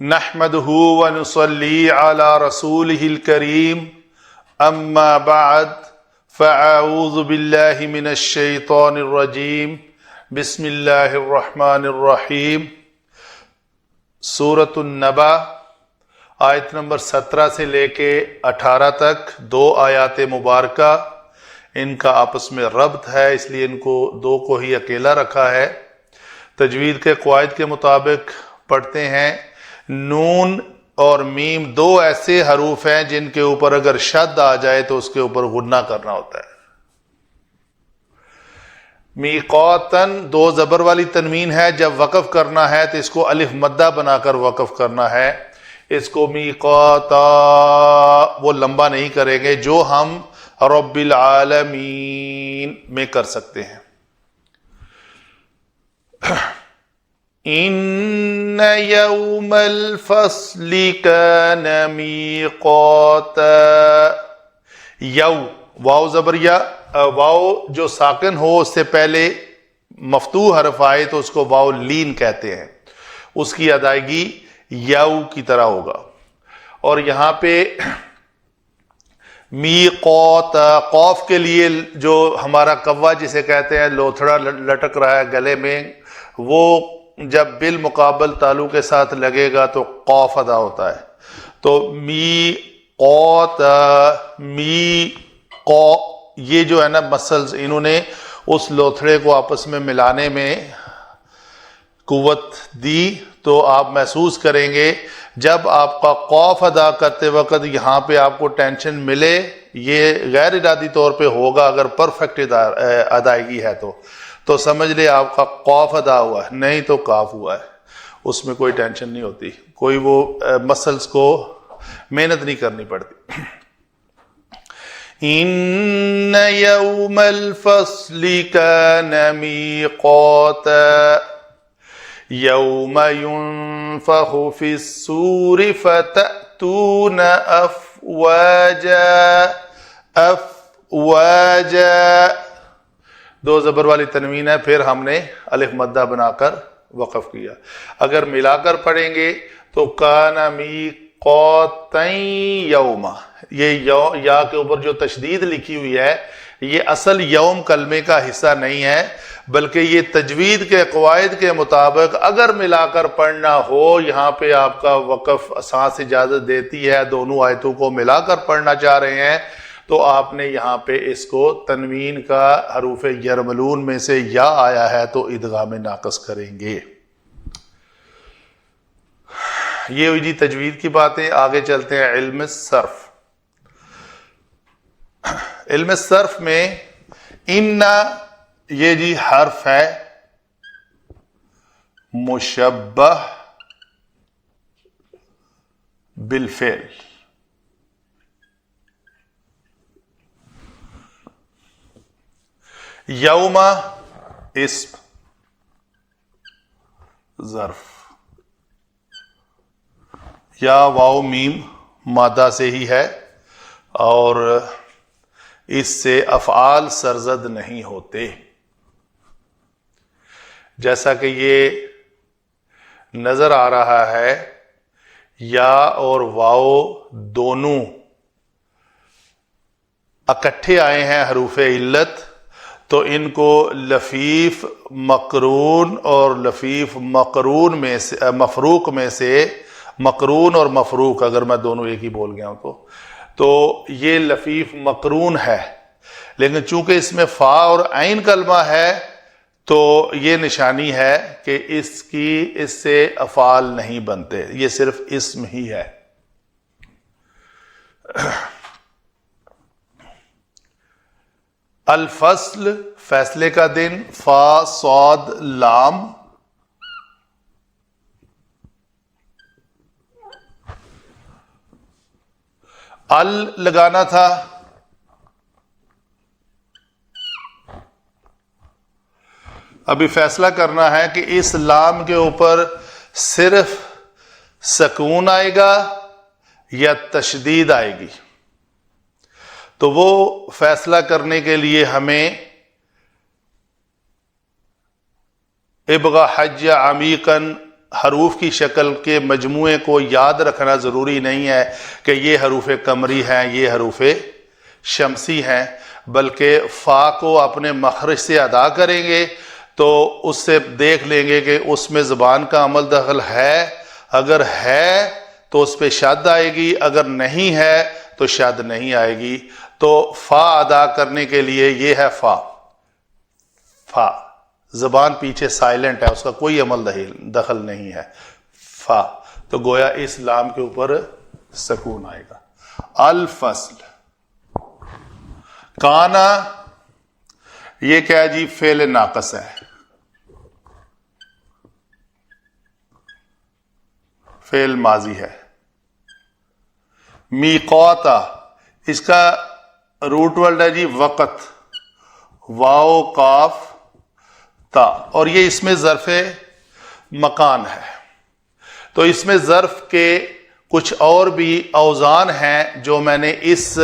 نحمده ونصلي على رسوله الكريم اما بعد فاعوذ بالله من الشيطان الرجيم بسم الله الرحمن الرحیم۔ سورۃ النبا آیت نمبر 17 سے لے کے 18 تک دو آیات مبارکہ، ان کا آپس میں ربط ہے، اس لیے ان کو دو کو ہی اکیلا رکھا ہے۔ تجوید کے قواعد کے مطابق پڑھتے ہیں، نون اور میم دو ایسے حروف ہیں جن کے اوپر اگر شد آ جائے تو اس کے اوپر غنہ کرنا ہوتا ہے۔ میقاتن دو زبر والی تنوین ہے، جب وقف کرنا ہے تو اس کو الف مدہ بنا کر وقف کرنا ہے، اس کو میقاتا وہ لمبا نہیں کریں گے جو ہم رب العالمین میں کر سکتے ہیں۔ ان یوم الفصل کان میقاتا، یو واو زبر یا، واو جو ساکن ہو اس سے پہلے مفتوح حرف آئے تو اس کو واو لین کہتے ہیں، اس کی ادائیگی یو کی طرح ہوگا۔ اور یہاں پہ میقات قوف کے لیے جو ہمارا کوا جسے کہتے ہیں لوتھڑا لٹک رہا ہے گلے میں، وہ جب بالمقابل تالو کے ساتھ لگے گا تو قوف ادا ہوتا ہے۔ تو میقات می قو، یہ جو ہے نا مسلز، انہوں نے اس لوتھڑے کو آپس میں ملانے میں قوت دی، تو آپ محسوس کریں گے جب آپ کا قوف ادا کرتے وقت یہاں پہ آپ کو ٹینشن ملے، یہ غیر ارادی طور پہ ہوگا، اگر پرفیکٹ ادائیگی ہے تو سمجھ لے آپ کا قوف ادا ہوا ہے، نہیں تو کاف ہوا ہے، اس میں کوئی ٹینشن نہیں ہوتی، کوئی وہ مسلز کو محنت نہیں کرنی پڑتی۔ ان یوم الفصل کان میقاتا یوم ينفخ في الصور فتأتون افواجا، افواجا دو زبر والی تنوین ہے، پھر ہم نے الف مدہ بنا کر وقف کیا۔ اگر ملا کر پڑھیں گے تو کان میقاتن یوم، یہ یا کے اوپر جو تشدید لکھی ہوئی ہے یہ اصل یوم کلمے کا حصہ نہیں ہے، بلکہ یہ تجوید کے قواعد کے مطابق اگر ملا کر پڑھنا ہو، یہاں پہ آپ کا وقف سانس اجازت دیتی ہے، دونوں آیتوں کو ملا کر پڑھنا چاہ رہے ہیں تو آپ نے یہاں پہ اس کو تنوین کا حروف یرملون میں سے یا آیا ہے تو ادغام ناقص کریں گے۔ یہ ہوئی جی تجوید کی باتیں۔ آگے چلتے ہیں علم صرف۔ علم صرف میں ان، یہ جی حرف ہے مشبہ بالفعل، یوم اسم ظرف، یا واو میم مادہ سے ہی ہے اور اس سے افعال سرزد نہیں ہوتے، جیسا کہ یہ نظر آ رہا ہے یا اور واو دونوں اکٹھے آئے ہیں حروف علت، تو ان کو لفیف مقرون اور لفیف مقرون میں سے مفروق میں سے، مقرون اور مفروق اگر میں دونوں ایک ہی بول گیا ہوں تو یہ لفیف مقرون ہے، لیکن چونکہ اس میں فا اور عین کلمہ ہے تو یہ نشانی ہے کہ اس سے افعال نہیں بنتے، یہ صرف اسم ہی ہے۔ الفصل فیصلے کا دن، فا صاد لام، ال لگانا تھا، ابھی فیصلہ کرنا ہے کہ اس لام کے اوپر صرف سکون آئے گا یا تشدید آئے گی، تو وہ فیصلہ کرنے کے لیے ہمیں ابغا حج عمیقاً حروف کی شکل کے مجموعے کو یاد رکھنا ضروری نہیں ہے کہ یہ حروف قمری ہیں، یہ حروف شمسی ہیں، بلکہ فا کو اپنے مخرج سے ادا کریں گے تو اس سے دیکھ لیں گے کہ اس میں زبان کا عمل دخل ہے، اگر ہے تو اس پہ شد آئے گی، اگر نہیں ہے تو شد نہیں آئے گی۔ تو فا ادا کرنے کے لیے یہ ہے فا، فا زبان پیچھے سائلنٹ ہے، اس کا کوئی عمل دخل نہیں ہے، فا، تو گویا اس لام کے اوپر سکون آئے گا۔ الفصل، کانا یہ کیا ہے جی؟ فعل ناقص ہے، فعل ماضی ہے۔ میقاتا اس کا روٹ ورڈ ہے جی وقت، واو قاف تا، اور یہ اس میں ظرف مکان ہے۔ تو اس میں ظرف کے کچھ اور بھی اوزان ہیں جو میں نے اس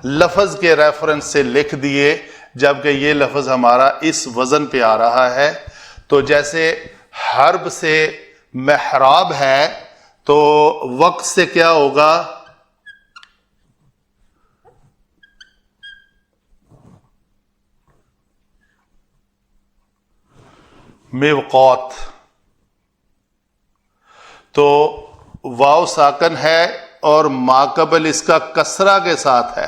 لفظ کے ریفرنس سے لکھ دیے، جبکہ یہ لفظ ہمارا اس وزن پہ آ رہا ہے۔ تو جیسے حرب سے محراب ہے تو وقت سے کیا ہوگا؟ میوقات۔ تو واو ساکن ہے اور ماقبل اس کا کسرہ کے ساتھ ہے،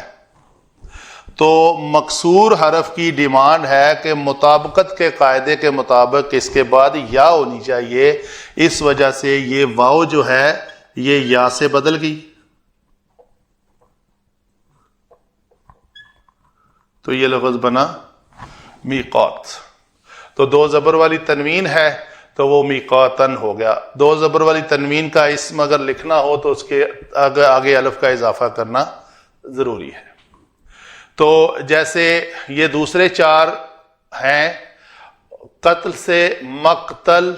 تو مکسور حرف کی ڈیمانڈ ہے کہ مطابقت کے قاعدے کے مطابق اس کے بعد یا ہونی چاہیے، اس وجہ سے یہ واو جو ہے یہ یا سے بدل گئی، تو یہ لفظ بنا میقات۔ تو دو زبر والی تنوین ہے تو وہ میقاتن ہو گیا۔ دو زبر والی تنوین کا اسم اگر لکھنا ہو تو اس کے آگے الف کا اضافہ کرنا ضروری ہے۔ تو جیسے یہ دوسرے چار ہیں، قتل سے مقتل،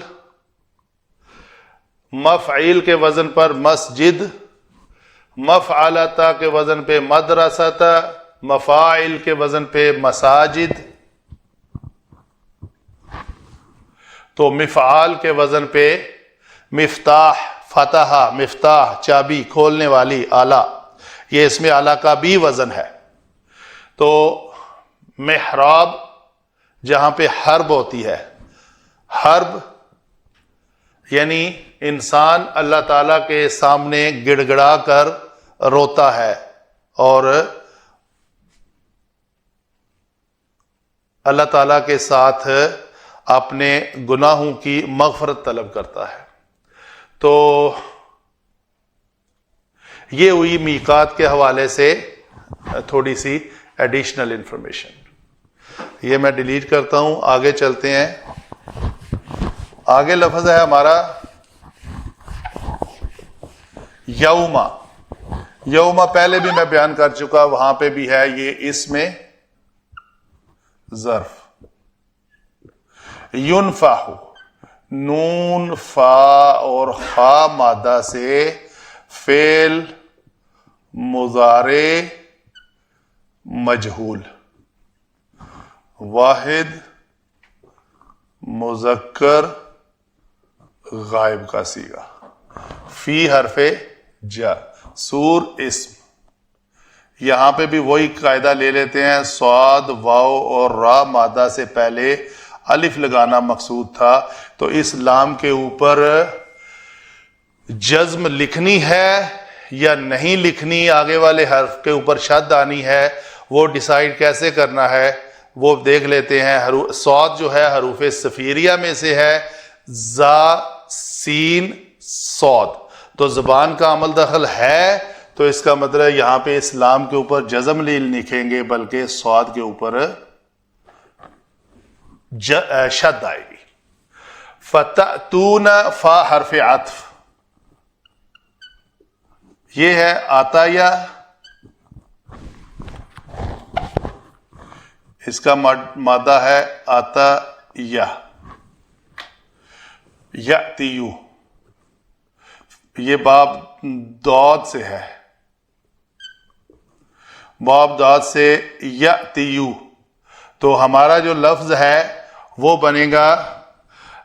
مفعیل کے وزن پر مسجد، مفعلتا کے وزن پہ مدرستا، مفاعل کے وزن پہ مساجد، تو مفعال کے وزن پہ مفتاح، فتح، مفتاح چابی کھولنے والی، آلہ، یہ اس میں آلہ کا بھی وزن ہے۔ تو محراب جہاں پہ حرب ہوتی ہے، حرب یعنی انسان اللہ تعالیٰ کے سامنے گڑ گڑا کر روتا ہے اور اللہ تعالیٰ کے ساتھ اپنے گناہوں کی مغفرت طلب کرتا ہے۔ تو یہ ہوئی میقات کے حوالے سے تھوڑی سی ایڈیشنل انفارمیشن، یہ میں ڈیلیٹ کرتا ہوں۔ آگے چلتے ہیں، آگے لفظ ہے ہمارا یوما۔ یوما پہلے بھی میں بیان کر چکا، وہاں پہ بھی ہے یہ اس میں ظرف۔ ینفح، نون فا اور خا مادہ سے فعل مضارع مجہول، واحد مذکر غائب کا صیغہ، فی حرف جر، سور اسم۔ یہاں پہ بھی وہی قاعدہ لے لیتے ہیں، صاد، واو اور را مادہ سے پہلے الف لگانا مقصود تھا، تو اس لام کے اوپر جزم لکھنی ہے یا نہیں لکھنی، آگے والے حرف کے اوپر شد آنی ہے، وہ ڈیسائیڈ کیسے کرنا ہے وہ دیکھ لیتے ہیں۔ صاد جو ہے حروف صفیریہ میں سے ہے، زا سین صاد، تو زبان کا عمل دخل ہے، تو اس کا مطلب یہاں پہ اسلام کے اوپر جزم نہیں لکھیں گے بلکہ صاد کے اوپر شد آئے گی۔ فتأتون، فا حرف عطف، یہ ہے آتا یا، اس کا مادہ ہے آتا یا، یأتیو، یہ باب داد سے ہے، باب داد سے یأتیو، تو ہمارا جو لفظ ہے وہ بنے گا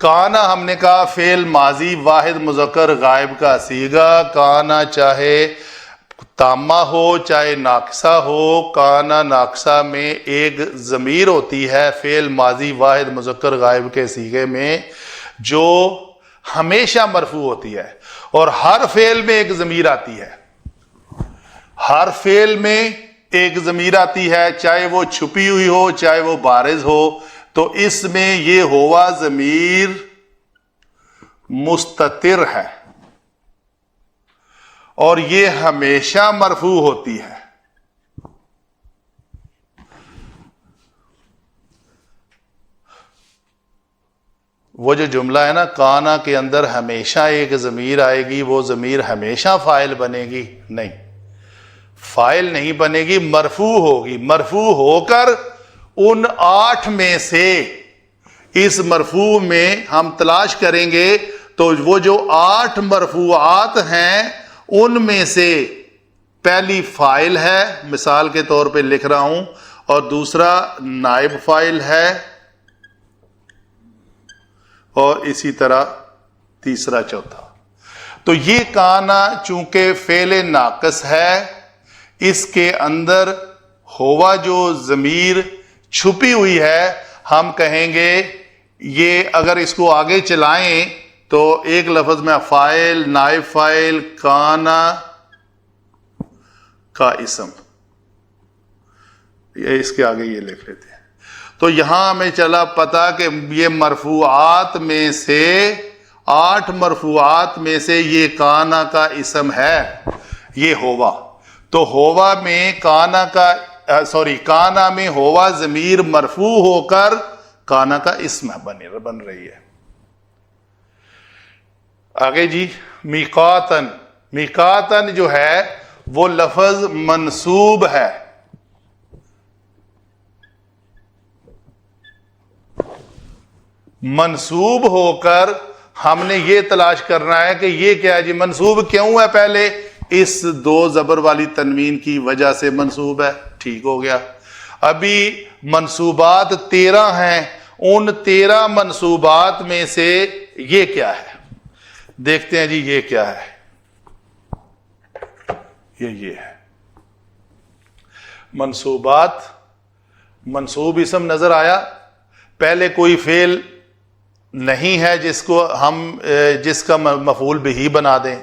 کانا ہم نے کہا فعل ماضی واحد مذکر غائب کا صیغہ. کانا چاہے تامہ ہو چاہے ناقصہ ہو، کانا ناقصہ میں ایک ضمیر ہوتی ہے فعل ماضی واحد مذکر غائب کے صیغے میں جو ہمیشہ مرفوع ہوتی ہے، اور ہر فعل میں ایک ضمیر آتی ہے. ہر فعل میں ایک ضمیر آتی ہے، چاہے وہ چھپی ہوئی ہو چاہے وہ بارز ہو. تو اس میں یہ ہوا ضمیر مستتر ہے اور یہ ہمیشہ مرفوع ہوتی ہے. وہ جو جملہ ہے نا، کانا کے اندر ہمیشہ ایک ضمیر آئے گی، وہ ضمیر ہمیشہ فاعل بنے گی؟ نہیں، فاعل نہیں بنے گی، مرفوع ہوگی. مرفوع ہو کر ان 8 میں سے اس مرفوع میں ہم تلاش کریں گے تو وہ جو 8 مرفوعات ہیں ان میں سے پہلی فاعل ہے، مثال کے طور پہ لکھ رہا ہوں، اور دوسرا نائب فاعل ہے، اور اسی طرح تیسرا چوتھا. تو یہ کانا چونکہ فعل ناقص ہے، اس کے اندر ہوا جو ضمیر چھپی ہوئی ہے، ہم کہیں گے یہ اگر اس کو آگے چلائیں تو ایک لفظ میں فاعل، نائب فاعل، کانا کا اسم، یہ اس کے آگے یہ لکھ لیتے ہیں. تو یہاں ہمیں چلا پتا کہ یہ مرفوعات میں سے 8 مرفوعات میں سے یہ کانا کا اسم ہے، یہ ہوا. تو ہوا میں کانا میں ہوا ضمیر مرفوع ہو کر کانا کا اسم بن رہی ہے. آگے جی، میقاتن. میقاتن جو ہے وہ لفظ منصوب ہے. منصوب ہو کر ہم نے یہ تلاش کرنا ہے کہ یہ کیا ہے جی، منصوب کیوں ہے؟ پہلے اس 2 زبر والی تنوین کی وجہ سے منصوب ہے. ٹھیک ہو گیا. ابھی منصوبات 13 ہیں، ان 13 منصوبات میں سے یہ کیا ہے؟ دیکھتے ہیں جی یہ کیا ہے. یہ ہے منصوبات. منصوب اسم نظر آیا. پہلے کوئی فعل نہیں ہے جس کا مفعول بہ بنا دیں.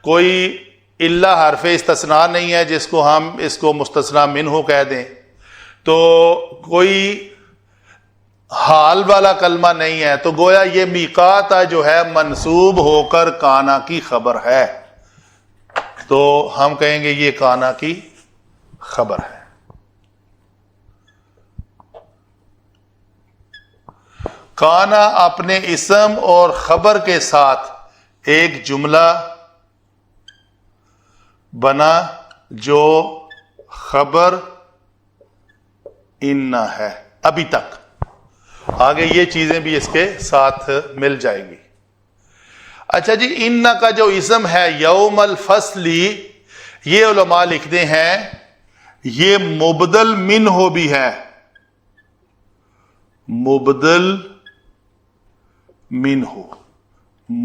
کوئی الا حرف استثناء نہیں ہے جس کو ہم اس کو مستثنی منہ کہہ دیں. تو کوئی حال والا کلمہ نہیں ہے. تو گویا یہ میقات جو ہے منصوب ہو کر کانا کی خبر ہے. تو ہم کہیں گے یہ کانا کی خبر ہے. کانا اپنے اسم اور خبر کے ساتھ ایک جملہ بنا جو خبر ان ہے. ابھی تک آگے یہ چیزیں بھی اس کے ساتھ مل جائیں گی. اچھا جی، ان کا جو اسم ہے یوم الفصلی، یہ علماء لکھتے ہیں یہ مبدل منہ بھی ہے. مبدل منہ،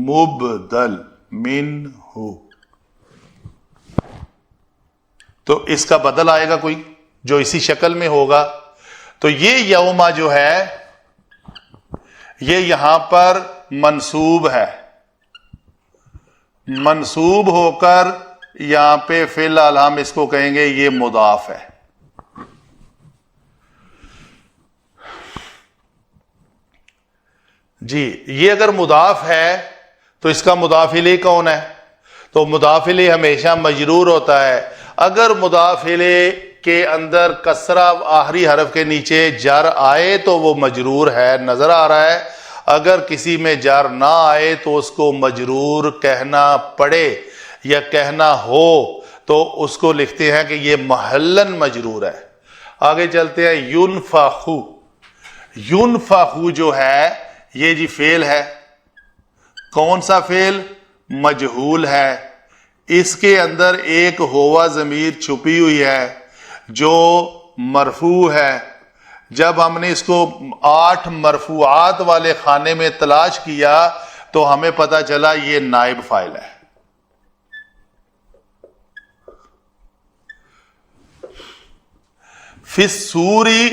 مبدل منہ. تو اس کا بدل آئے گا کوئی جو اسی شکل میں ہوگا. تو یہ یوما جو ہے یہ یہاں پر منصوب ہے. منصوب ہو کر یہاں پہ فی الحال ہم اس کو کہیں گے یہ مضاف ہے. جی، یہ اگر مضاف ہے تو اس کا مضاف الیہ کون ہے؟ تو مضاف الیہ ہمیشہ مجرور ہوتا ہے. اگر مضاف الیہ کے اندر کسرہ آخری حرف کے نیچے جر آئے تو وہ مجرور ہے، نظر آ رہا ہے. اگر کسی میں جر نہ آئے تو اس کو مجرور کہنا پڑے یا کہنا ہو تو اس کو لکھتے ہیں کہ یہ محلن مجرور ہے. آگے چلتے ہیں. ینفخو. ینفخو جو ہے یہ جی فعل ہے. کون سا فعل؟ مجہول ہے. اس کے اندر ایک ہوا ضمیر چھپی ہوئی ہے جو مرفوع ہے، جب ہم نے اس کو 8 مرفوعات والے خانے میں تلاش کیا تو ہمیں پتا چلا یہ نائب فاعل ہے. فی السوری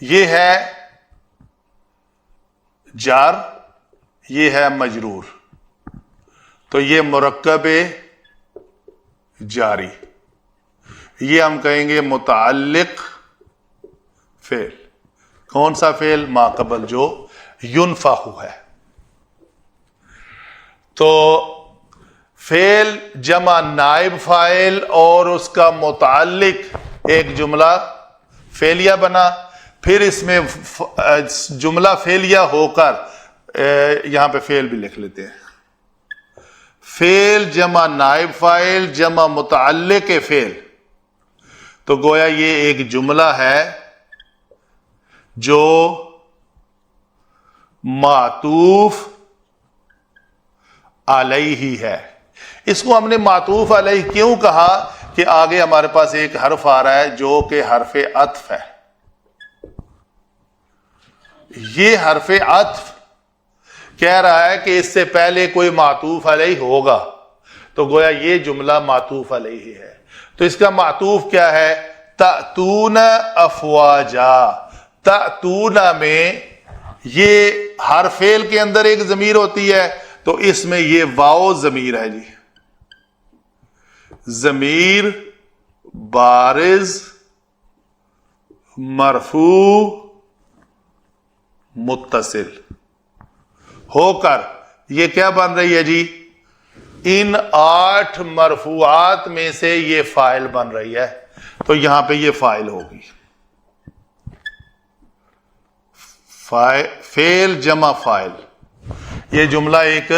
یہ ہے جار، یہ ہے مجرور، تو یہ مرکب جاری، یہ ہم کہیں گے متعلق فعل. کون سا فعل؟ ما قبل جو ينفخ ہے. تو فعل جمع نائب فاعل اور اس کا متعلق ایک جملہ فعلیہ بنا. پھر اس میں جملہ فعلیہ ہو کر یہاں پہ فعل بھی لکھ لیتے ہیں. فعل جمع نائب فاعل جمع متعلق فعل، تو گویا یہ ایک جملہ ہے جو معطوف علیہ ہے. اس کو ہم نے معطوف علیہ کیوں کہا؟ کہ آگے ہمارے پاس ایک حرف آ رہا ہے جو کہ حرف عطف ہے. یہ حرف عطف کہہ رہا ہے کہ اس سے پہلے کوئی معطوف علیہ ہوگا، تو گویا یہ جملہ معطوف علیہ ہے. تو اس کا معطوف کیا ہے؟ تأتون افواجا. تأتون میں یہ ہر فعل کے اندر ایک ضمیر ہوتی ہے، تو اس میں یہ واو ضمیر ہے. جی ضمیر بارز مرفوع متصل ہو کر یہ کیا بن رہی ہے جی؟ ان 8 مرفوعات میں سے یہ فاعل بن رہی ہے. تو یہاں پہ یہ فاعل ہوگی. فعل جمع فاعل، یہ جملہ ایک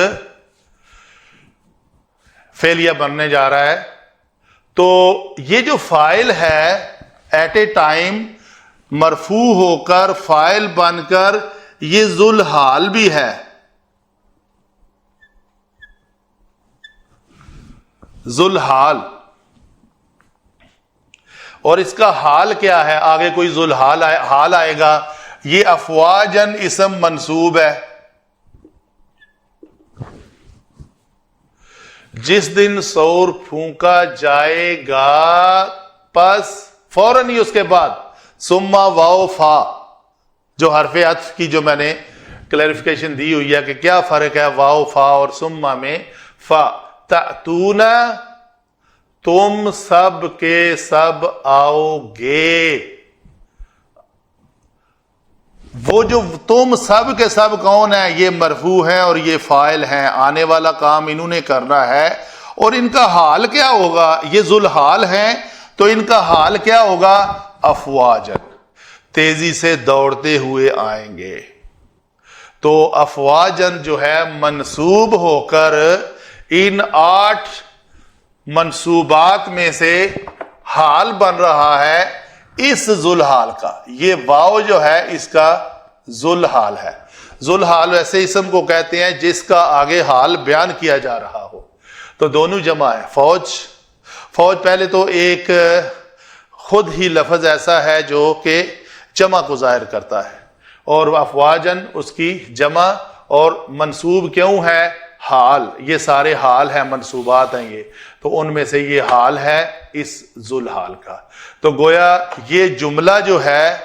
فعلیہ بننے جا رہا ہے. تو یہ جو فاعل ہے ایٹ اے ٹائم مرفوع ہو کر فاعل بن کر یہ ذوالحال بھی ہے. ذوالحال. اور اس کا حال کیا ہے؟ آگے کوئی ذوالحال حال آئے گا. یہ افواجن اسم منصوب ہے. جس دن سور پھونکا جائے گا، پس فوراً ہی اس کے بعد سما واو فا، جو حرف عطف کی جو میں نے کلیریفیکیشن دی ہوئی ہے کہ کیا فرق ہے واو فا اور سما میں. فا تأتون، تم سب کے سب آؤ گے. وہ جو تم سب کے سب کون ہیں؟ یہ مرفوع ہیں اور یہ فاعل ہیں. آنے والا کام انہوں نے کرنا ہے. اور ان کا حال کیا ہوگا؟ یہ ذوالحال ہیں، تو ان کا حال کیا ہوگا؟ افواجن، تیزی سے دوڑتے ہوئے آئیں گے. تو افواجن جو ہے منصوب ہو کر ان 8 منصوبات میں سے حال بن رہا ہے اس ذوالحال کا. یہ واو جو ہے اس کا ذوالحال ہے. ذوالحال ویسے اسم کو کہتے ہیں جس کا آگے حال بیان کیا جا رہا ہو. تو دونوں جمع ہے. فوج، فوج پہلے تو ایک خود ہی لفظ ایسا ہے جو کہ جمع کو ظاہر کرتا ہے، اور افواجن اس کی جمع. اور منصوب کیوں ہے؟ حال. یہ سارے حال ہیں، منصوبات ہیں یہ، تو ان میں سے یہ حال ہے اس ذوالحال کا. تو گویا یہ جملہ جو ہے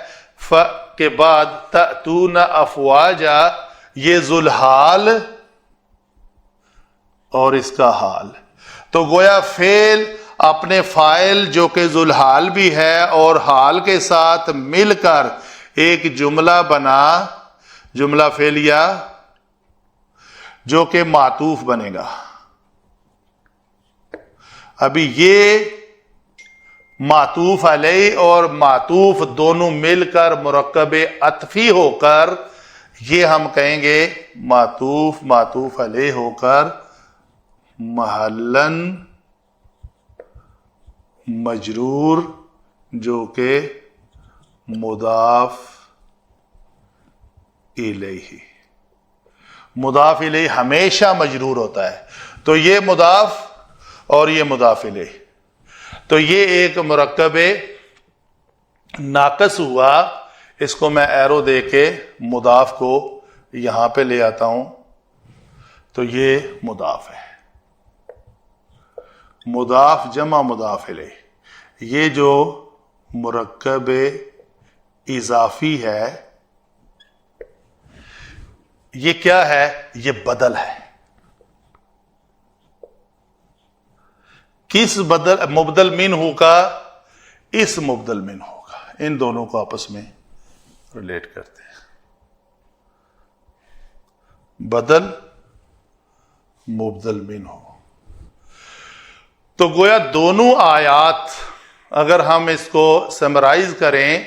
ف کے بعد تأتون افواجا، یہ ذوالحال اور اس کا حال. تو گویا فعل اپنے فاعل جو کہ ذوالحال بھی ہے اور حال کے ساتھ مل کر ایک جملہ بنا، جملہ فعلیہ جو کہ معطوف بنے گا. ابھی یہ معطوف علیہ اور معطوف دونوں مل کر مرکب عطفی ہو کر یہ ہم کہیں گے معطوف معطوف علیہ ہو کر محلن مجرور، جو کہ مضاف الیہ. مضاف الیہ ہمیشہ مجرور ہوتا ہے. تو یہ مضاف اور یہ مضاف الیہ، تو یہ ایک مرکب ناقص ہوا. اس کو میں ایرو دے کے مضاف کو یہاں پہ لے آتا ہوں تو یہ مضاف ہے، مضاف جمع مضاف الیہ۔ یہ جو مرکب اضافی ہے یہ کیا ہے؟ یہ بدل ہے۔ کس بدل؟ مبدل منہ کا، اس مبدل منہ کا، ان دونوں کو آپس میں ریلیٹ کرتے ہیں۔ بدل مبدل منہ، تو گویا دونوں آیات اگر ہم اس کو سمرائز کریں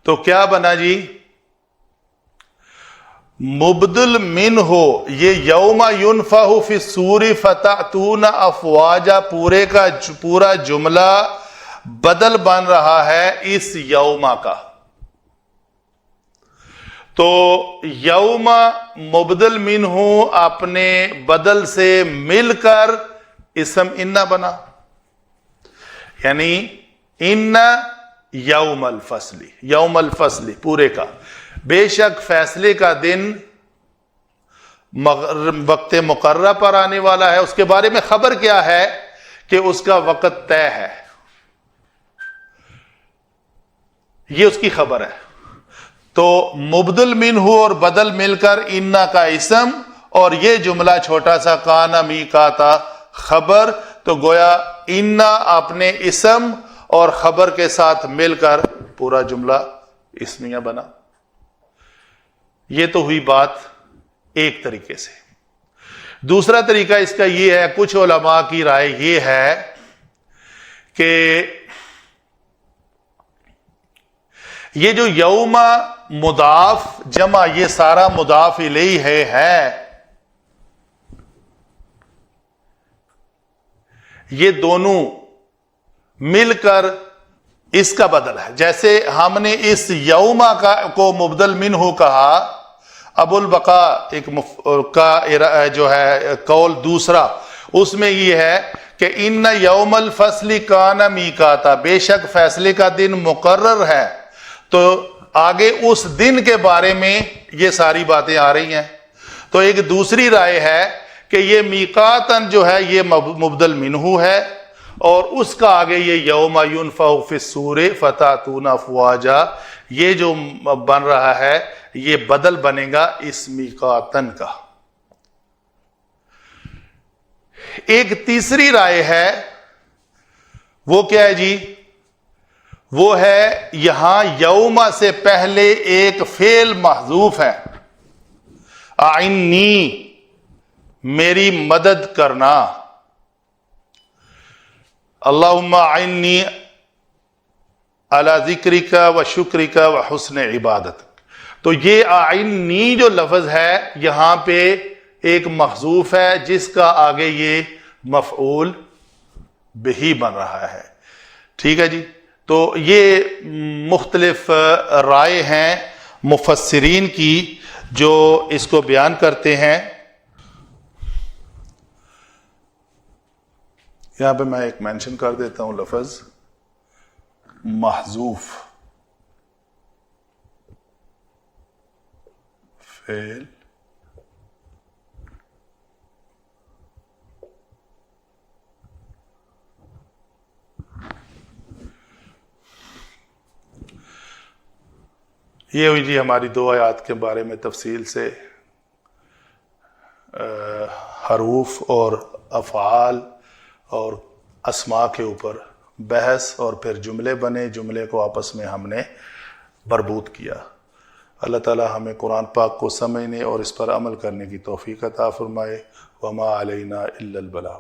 تو کیا بنا جی؟ مبدل منہ یہ یوم ینفخ فی الصور فتأتون افواجا پورے کا پورا جملہ بدل بن رہا ہے اس یوم کا۔ تو یوم مبدل منہ اپنے بدل سے مل کر اسم ان بنا، یعنی ان یوم الفصل، یوم الفصل پورے کا، بے شک فیصلے کا دن وقت مقررہ پر آنے والا ہے۔ اس کے بارے میں خبر کیا ہے کہ اس کا وقت طے ہے، یہ اس کی خبر ہے۔ تو مبدل منہ اور بدل مل کر ان کا اسم، اور یہ جملہ چھوٹا سا کان میقاتا خبر، تو گویا ان اپنے اسم اور خبر کے ساتھ مل کر پورا جملہ اسمیہ بنا۔ یہ تو ہوئی بات ایک طریقے سے۔ دوسرا طریقہ اس کا یہ ہے، کچھ علماء کی رائے یہ ہے کہ یہ جو یوم مضاف جمع یہ سارا مضاف الیہ ہے، یہ دونوں مل کر اس کا بدل ہے۔ جیسے ہم نے اس یوم کو مبدل منہ کہا، ابو البقا کا جو ہے قول دوسرا، اس میں یہ ہے کہ ان یوم الفصل کان میقاتا، بے شک فیصلے کا دن مقرر ہے، تو آگے اس دن کے بارے میں یہ ساری باتیں آ رہی ہیں۔ تو ایک دوسری رائے ہے کہ یہ میقاتن جو ہے یہ مبدل منہ ہے، اور اس کا آگے یہ یوم ینفخ فی الصور فتأتون افواجا یہ جو بن رہا ہے یہ بدل بنے گا اس میقاتن کا۔ ایک تیسری رائے ہے، وہ کیا ہے جی؟ وہ ہے یہاں یوم سے پہلے ایک فعل محذوف ہے، اعنی میری مدد کرنا، اللہم اعنی علی ذکرک و شکرک و حسن عبادتک۔ تو یہ اعنی جو لفظ ہے یہاں پہ ایک محذوف ہے جس کا آگے یہ مفعول بہ بن رہا ہے۔ ٹھیک ہے جی؟ تو یہ مختلف رائے ہیں مفسرین کی جو اس کو بیان کرتے ہیں۔ یہاں پہ میں ایک مینشن کر دیتا ہوں لفظ محذوف، فعل یہ ہوئی جی ہماری دو آیات کے بارے میں تفصیل سے حروف اور افعال اور اسماء کے اوپر بحث، اور پھر جملے بنے، جملے کو آپس میں ہم نے مربوط کیا۔ اللہ تعالی ہمیں قرآن پاک کو سمجھنے اور اس پر عمل کرنے کی توفیق عطا فرمائے۔ وما علینا الا البلاغ۔